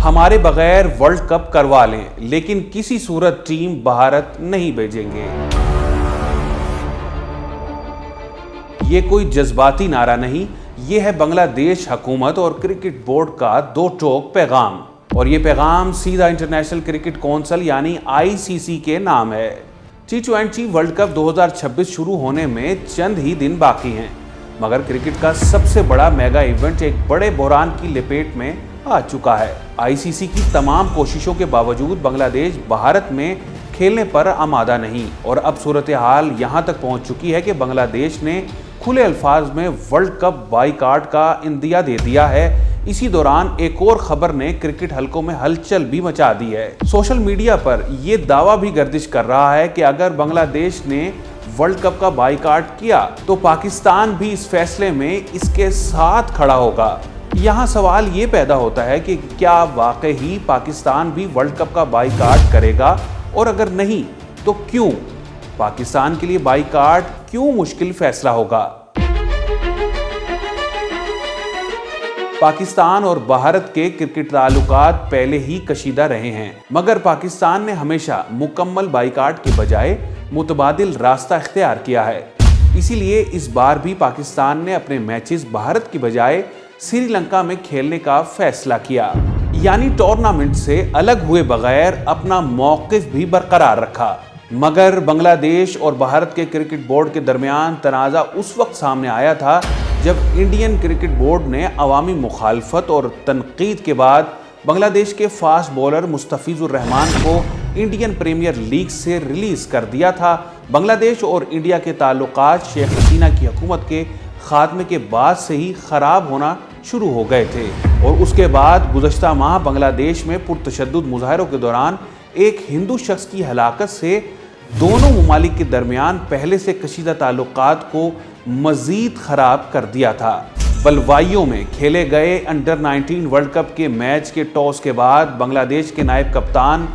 ہمارے بغیر world cup کروا لیں لیکن کسی صورت ٹیم بھارت نہیں بھیجیں گے۔ یہ کوئی جذباتی نعرہ نہیں، یہ ہے بنگلہ دیش حکومت اور کرکٹ بورڈ کا دو ٹوک پیغام، اور یہ پیغام سیدھا انٹرنیشنل کرکٹ کونسل یعنی ICC کے نام ہے۔ T20 ورلڈ کپ 2026 شروع ہونے میں چند ہی دن باقی ہیں، مگر کرکٹ کا سب سے بڑا میگا ایونٹ ایک بڑے بحران کی لپیٹ میں آ چکا ہے۔ ICC کی تمام کوششوں کے باوجود بنگلہ دیش بھارت میں کھیلنے پر آمادہ نہیں، اور اب صورتحال یہاں تک پہنچ چکی ہے کہ بنگلہ دیش نے کھلے الفاظ میں ورلڈ کپ بائیکاٹ کا عندیہ دے دیا ہے۔ اسی دوران ایک اور خبر نے کرکٹ حلقوں میں ہلچل بھی مچا دی ہے۔ سوشل میڈیا پر یہ دعویٰ بھی گردش کر رہا ہے کہ اگر بنگلہ دیش نے ورلڈ کپ کا بائیکاٹ کیا تو پاکستان بھی اس فیصلے میں اس کے ساتھ کھڑا ہوگا۔ یہاں سوال یہ پیدا ہوتا ہے کہ کیا واقعی پاکستان بھی ورلڈ کپ کا بائیکاٹ کرے گا، اور اگر نہیں تو کیوں؟ پاکستان کے لیے بائیکاٹ کیوں مشکل فیصلہ ہوگا؟ پاکستان اور بھارت کے کرکٹ تعلقات پہلے ہی کشیدہ رہے ہیں، مگر پاکستان نے ہمیشہ مکمل بائیکاٹ کے بجائے متبادل راستہ اختیار کیا ہے۔ اسی لیے اس بار بھی پاکستان نے اپنے میچز بھارت کی بجائے سری لنکا میں کھیلنے کا فیصلہ کیا، یعنی ٹورنامنٹ سے الگ ہوئے بغیر اپنا موقف بھی برقرار رکھا۔ مگر بنگلہ دیش اور بھارت کے کرکٹ بورڈ کے درمیان تنازع اس وقت سامنے آیا تھا جب انڈین کرکٹ بورڈ نے عوامی مخالفت اور تنقید کے بعد بنگلہ دیش کے فاسٹ بولر مستفیض الرحمان کو انڈین پریمیئر لیگ سے ریلیز کر دیا تھا۔ بنگلہ دیش اور انڈیا کے تعلقات شیخ حسینہ کی حکومت کے خاتمے کے بعد سے ہی خراب ہونا شروع ہو گئے تھے، اور اس کے بعد گزشتہ ماہ بنگلہ دیش میں پرتشدد مظاہروں کے دوران ایک ہندو شخص کی ہلاکت سے دونوں ممالک کے درمیان پہلے سے کشیدہ تعلقات کو مزید خراب کر دیا تھا۔ بلوائیوں میں کھیلے گئے انڈر 19 ورلڈ کپ کے میچ کے ٹاس کے بعد بنگلہ دیش کے نائب کپتان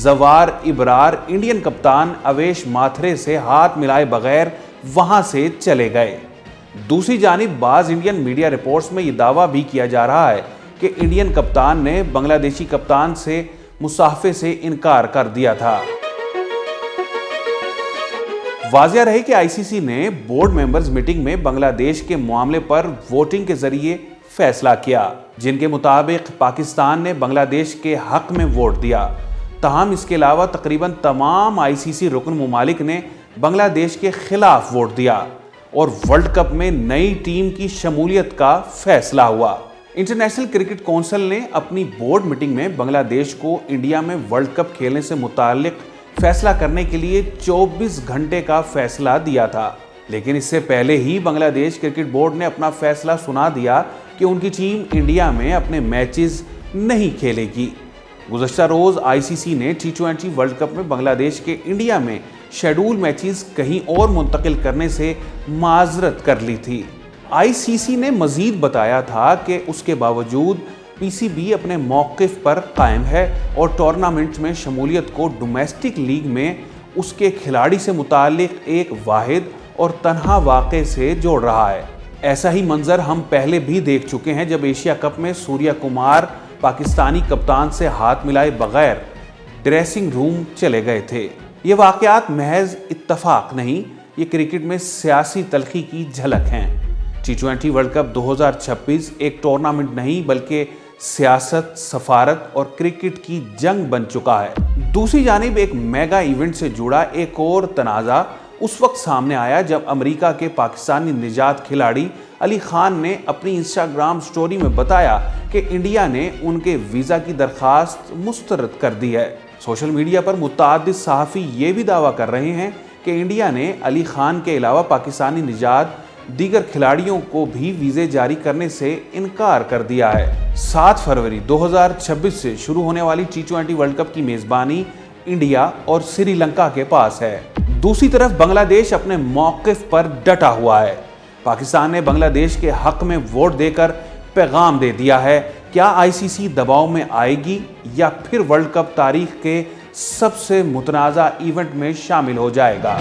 زوار ابرار انڈین کپتان اویش ماتھرے سے ہاتھ ملائے بغیر وہاں سے چلے گئے۔ دوسری جانب بعض انڈین میڈیا رپورٹس میں یہ دعویٰ بھی کیا جا رہا ہے کہ انڈین کپتان نے بنگلہ دیشی کپتان سے مصافحے سے انکار کر دیا تھا۔ واضح رہے کہ ICC نے بورڈ ممبرز میٹنگ میں بنگلہ دیش کے معاملے پر ووٹنگ کے ذریعے فیصلہ کیا، جن کے مطابق پاکستان نے بنگلہ دیش کے حق میں ووٹ دیا۔ تاہم اس کے علاوہ تقریباً تمام ICC رکن ممالک نے بنگلہ دیش کے خلاف ووٹ دیا، اور ورلڈ کپ میں نئی ٹیم کی شمولیت کا فیصلہ ہوا۔ انٹرنیشنل کرکٹ کونسل نے اپنی بورڈ میٹنگ میں بنگلہ دیش کو انڈیا میں ورلڈ کپ کھیلنے سے متعلق فیصلہ کرنے کے لیے 24 گھنٹے کا فیصلہ دیا تھا، لیکن اس سے پہلے ہی بنگلہ دیش کرکٹ بورڈ نے اپنا فیصلہ سنا دیا کہ ان کی ٹیم انڈیا میں اپنے میچز نہیں کھیلے گی۔ گزشتہ روز ICC نے T20 ورلڈ کپ میں بنگلہ دیش کے انڈیا میں شیڈول میچز کہیں اور منتقل کرنے سے معذرت کر لی تھی۔ ICC نے مزید بتایا تھا کہ اس کے باوجود PCB اپنے موقف پر قائم ہے اور ٹورنامنٹ میں شمولیت کو ڈومیسٹک لیگ میں اس کے کھلاڑی سے متعلق ایک واحد اور تنہا واقعے سے جوڑ رہا ہے۔ ایسا ہی منظر ہم پہلے بھی دیکھ چکے ہیں جب ایشیا کپ میں سوریا کمار پاکستانی کپتان سے ہاتھ ملائے بغیر ڈریسنگ روم چلے گئے تھے۔ یہ واقعات محض اتفاق نہیں، یہ کرکٹ میں سیاسی تلخی کی جھلک ہیں۔ T20 ورلڈ کپ 2026 ایک ٹورنامنٹ نہیں بلکہ سیاست، سفارت اور کرکٹ کی جنگ بن چکا ہے۔ دوسری جانب ایک میگا ایونٹ سے جڑا ایک اور تنازع اس وقت سامنے آیا جب امریکہ کے پاکستانی نژاد کھلاڑی علی خان نے اپنی انسٹاگرام سٹوری میں بتایا کہ انڈیا نے ان کے ویزا کی درخواست مسترد کر دی ہے۔ سوشل میڈیا پر متعدد صحافی یہ بھی دعویٰ کر رہے ہیں کہ انڈیا نے علی خان کے علاوہ پاکستانی نژاد دیگر کھلاڑیوں کو بھی ویزے جاری کرنے سے انکار کر دیا ہے۔ 7 فروری 2026 سے شروع ہونے والی T20 ورلڈ کپ کی میزبانی انڈیا اور سری لنکا کے پاس ہے۔ دوسری طرف بنگلہ دیش اپنے موقف پر ڈٹا ہوا ہے۔ پاکستان نے بنگلہ دیش کے حق میں ووٹ دے کر پیغام دے دیا ہے۔ کیا ICC دباؤ میں آئے گی یا پھر ورلڈ کپ تاریخ کے سب سے متنازع ایونٹ میں شامل ہو جائے گا؟